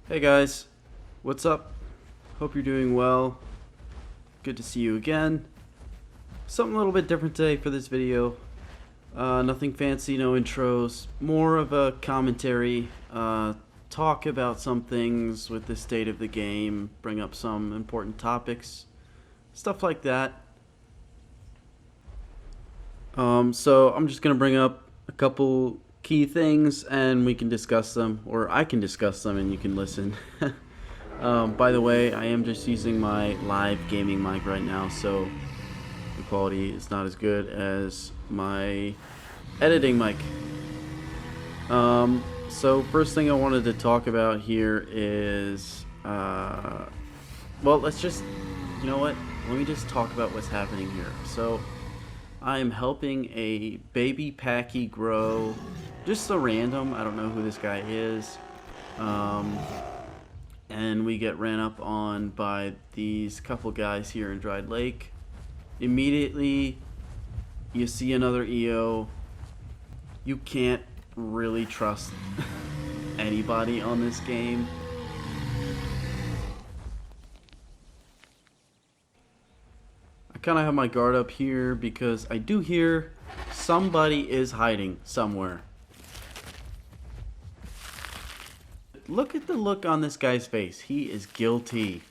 Hey guys, what's up? Hope you're doing well. Good to see you again. Something a little bit different today for this video. Nothing fancy, no intros. More of a commentary. Talk about some things with the state of the game. Bring up some important topics. Stuff like that. So I'm just going to bring up a couple key things and we can discuss them. Or I can discuss them and you can listen. By the way, I am just using my live gaming mic right now, so the quality is not as good as my editing mic. So first thing I wanted to talk about here is, well, let's just, you know what? Let me just talk about what's happening here. So I am helping a baby Packy grow, just so random. I don't know who this guy is. And we get ran up on by these couple guys here in Dried Lake. Immediately, you see another EO. You can't really trust anybody on this game. I kind of have my guard up here because I do hear somebody is hiding somewhere. Look at the look on this guy's face. He is guilty.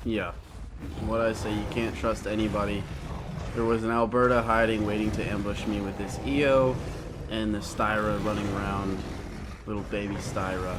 Yeah, what I say, you can't trust anybody. There was an Alberta hiding, waiting to ambush me with this EO, and the Styra running around, little baby Styra.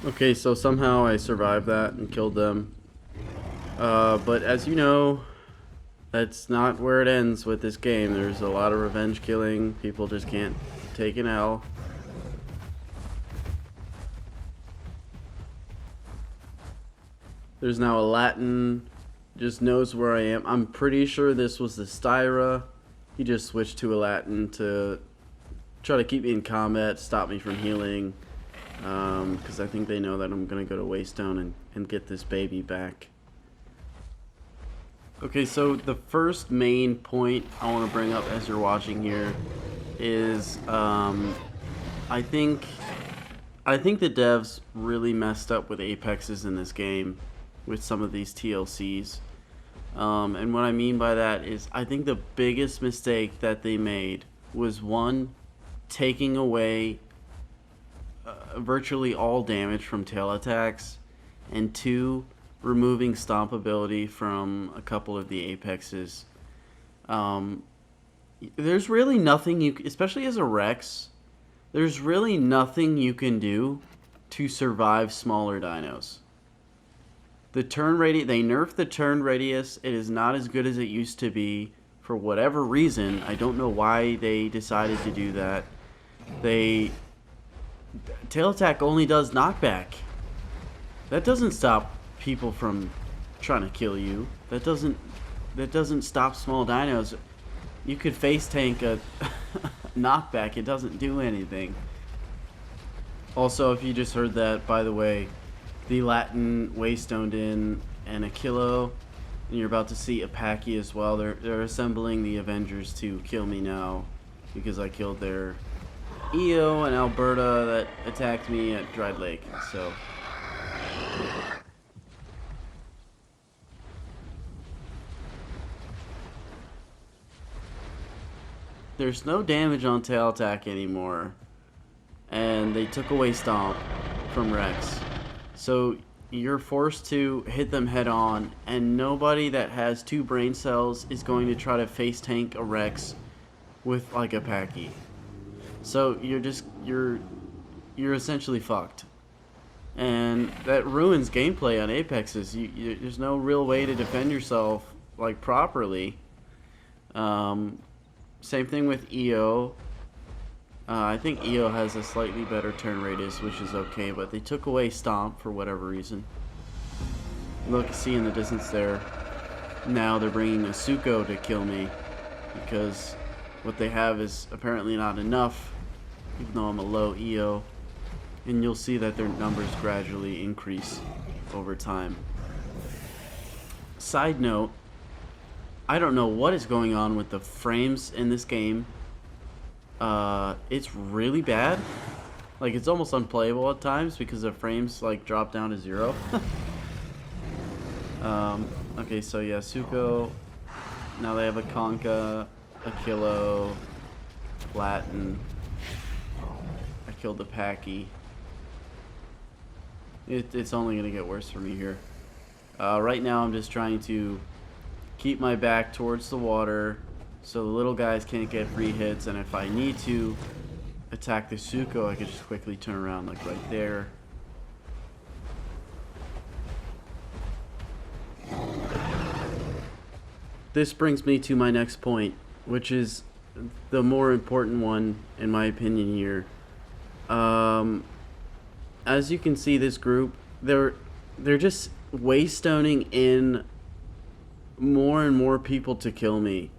Okay, so somehow I survived that and killed them. But as you know, that's not where it ends with this game. There's a lot of revenge killing. People just can't take an L. There's now a Latin, just knows where I am. I'm pretty sure this was the Styra. He just switched to a Latin to try to keep me in combat, stop me from healing. Because I think they know that I'm going to go to Waystone and get this baby back. Okay, so the first main point I want to bring up as you're watching here is I think the devs really messed up with Apexes in this game with some of these TLCs. And what I mean by that is I think the biggest mistake that they made was, one, taking away virtually all damage from tail attacks, and two, removing stomp ability from a couple of the Apexes. There's really nothing you, especially as a Rex, there's really nothing you can do to survive smaller dinos. The turn radius, they nerfed the turn radius. It is not as good as it used to be for whatever reason. I don't know why they decided to do that. Tail attack only does knockback. That doesn't stop people from trying to kill you. That doesn't stop small dinos. You could face tank a knockback. It doesn't do anything. Also, if you just heard that, by the way, the Latin Waystoned in and a Kilo, and you're about to see a Packy as well. They're assembling the Avengers to kill me now because I killed their EO and Alberta that attacked me at Dried Lake. So there's no damage on tail attack anymore, and they took away Stomp from Rex. So you're forced to hit them head on, and nobody that has 2 brain cells is going to try to face tank a Rex with like a Packy. So you're essentially fucked. And that ruins gameplay on Apexes. There's no real way to defend yourself like properly. Same thing with EO. I think EO has a slightly better turn radius, which is okay, but they took away Stomp for whatever reason. Look, see in the distance there. Now they're bringing a Suko to kill me because what they have is apparently not enough, even though I'm a low EO. And you'll see that their numbers gradually increase over time. Side note, I don't know what is going on with the frames in this game. It's really bad. Like, it's almost unplayable at times because the frames like drop down to 0. Okay, so yeah, Suko. Now they have a Conka, a Kilo, Latin. I killed the Packy. It's only gonna get worse for me here. Right now I'm just trying to keep my back towards the water so the little guys can't get free hits, and if I need to attack the Suko, I can just quickly turn around like right there. This brings me to my next point, which is the more important one in my opinion here. As you can see, this group, they're just waystoning in more and more people to kill me.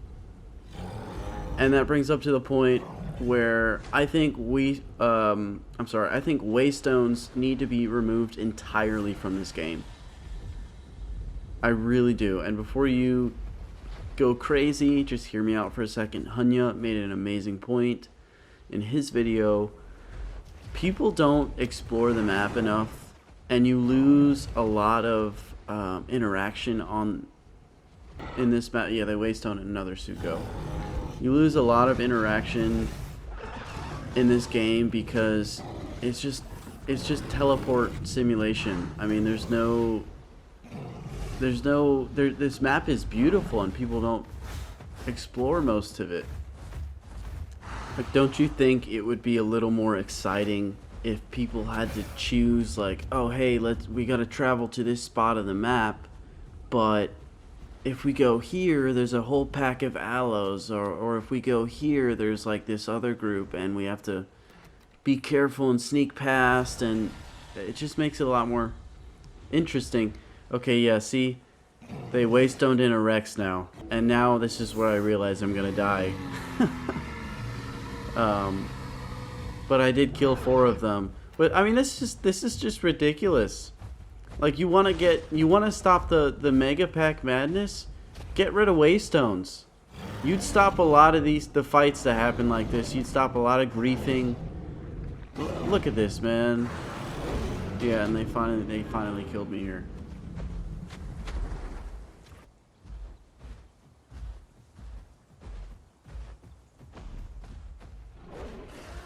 And that brings up to the point where I think I think Waystones need to be removed entirely from this game. I really do. And before you go crazy, just hear me out for a second. Hunya made an amazing point in his video. People don't explore the map enough, and you lose a lot of interaction in this map. Yeah, they Waystone another Suko. You lose a lot of interaction in this game because it's just teleport simulation. I mean, this map is beautiful and people don't explore most of it. Like, don't you think it would be a little more exciting if people had to choose, like, oh hey, we gotta travel to this spot of the map, but if we go here, there's a whole pack of aloes, or if we go here, there's like this other group, and we have to be careful and sneak past, and it just makes it a lot more interesting. Okay, yeah, see, they waystoned in a Rex now, and now this is where I realize I'm gonna die. But I did kill 4 of them. But I mean, this is just ridiculous. Like, you want to stop the Mega Pack madness? Get rid of Waystones. You'd stop a lot of the fights that happen like this. You'd stop a lot of griefing. Look at this, man. Yeah, and they finally killed me here.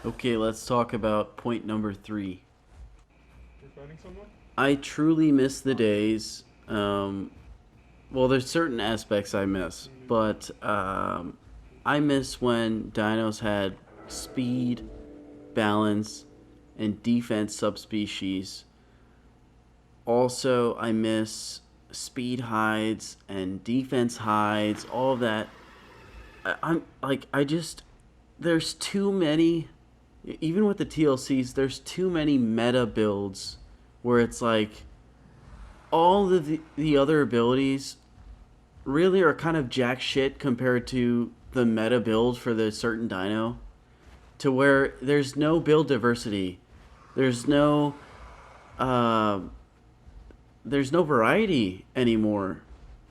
Okay, let's talk about point number 3. You're fighting someone? I truly miss the days. Well, there's certain aspects I miss, but I miss when dinos had speed, balance, and defense subspecies. Also, I miss speed hides and defense hides, all of that. There's too many, even with the TLCs, there's too many meta builds where it's like all of the other abilities really are kind of jack shit compared to the meta build for the certain dino, to where there's no build diversity. There's no variety anymore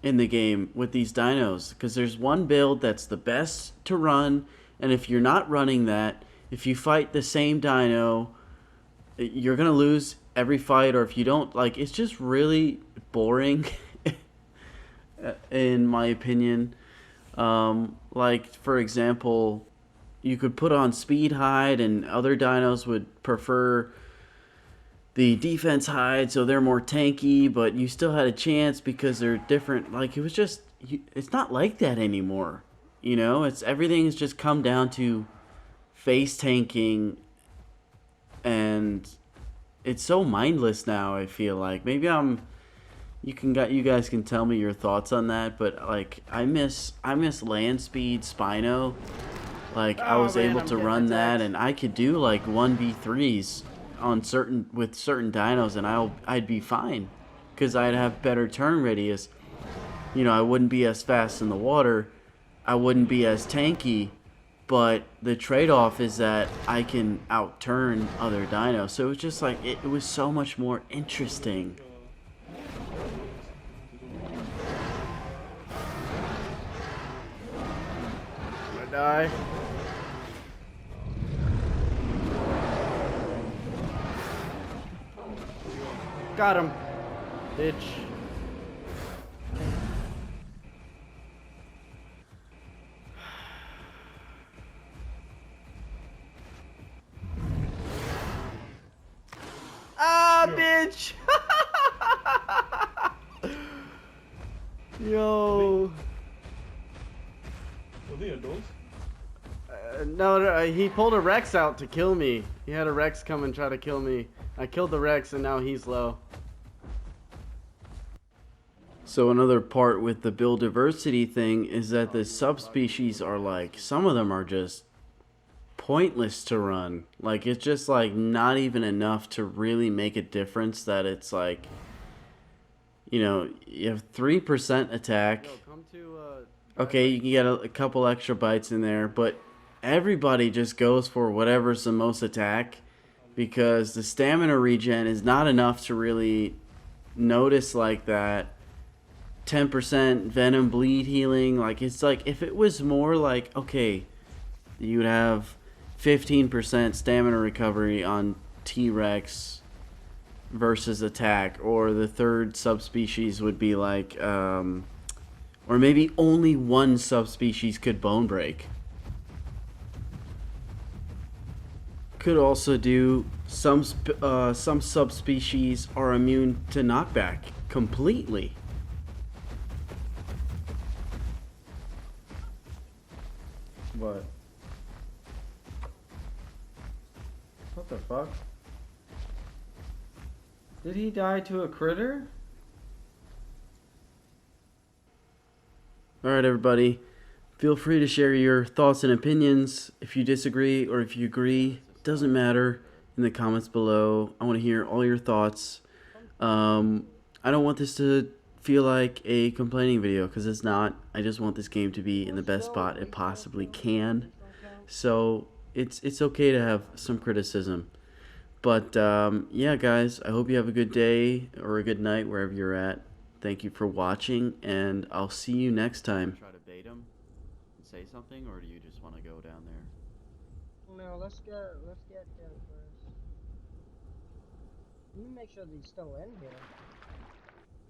in the game with these dinos, because there's one build that's the best to run, and if you're not running that, if you fight the same dino, you're gonna lose every fight, or if you don't, like, it's just really boring in my opinion. Like, for example, you could put on speed hide and other dinos would prefer the defense hide, so they're more tanky, but you still had a chance because they're different. Like, it was just, it's not like that anymore. You know, it's everything's just come down to face tanking, and it's so mindless now. I feel like maybe I'm. You guys can tell me your thoughts on that, but like I miss land speed Spino. Like I Oh was man, able I'm to getting run that, attacked. and I could do like 1v3s on certain dinos, and I'd be fine, cause I'd have better turn radius. You know, I wouldn't be as fast in the water, I wouldn't be as tanky, but the trade-off is that I can outturn other dinos. So it's just like it was so much more interesting. I'm gonna die. Got him. Bitch. Ah, bitch! Yo. Were they adults? No, he pulled a Rex out to kill me. He had a Rex come and try to kill me. I killed the Rex and now he's low. So another part with the build diversity thing is that the subspecies are like, some of them are just pointless to run. Like it's just like not even enough to really make a difference, that it's like, you know, you have 3% attack. Yo, come to, Okay, you can get a couple extra bites in there, but everybody just goes for whatever's the most attack, because the stamina regen is not enough to really notice like that. 10% venom bleed healing, like it's like if it was more like, okay, you would have 15% stamina recovery on T-Rex versus attack, or the third subspecies would be like or maybe only one subspecies could bone break. Could also do some subspecies are immune to knockback completely. What? What the fuck? Did he die to a critter? Alright, everybody. Feel free to share your thoughts and opinions. If you disagree or if you agree, doesn't matter, in the comments below. I want to hear all your thoughts. I don't want this to feel like a complaining video, because it's not. I just want this game to be in the best spot it possibly can. So it's okay to have some criticism. But yeah, guys, I hope you have a good day or a good night wherever you're at. Thank you for watching, and I'll see you next time. Try to bait him and say something, or do you just want to go down there? No, let's get him first. Let me make sure that he's still in here.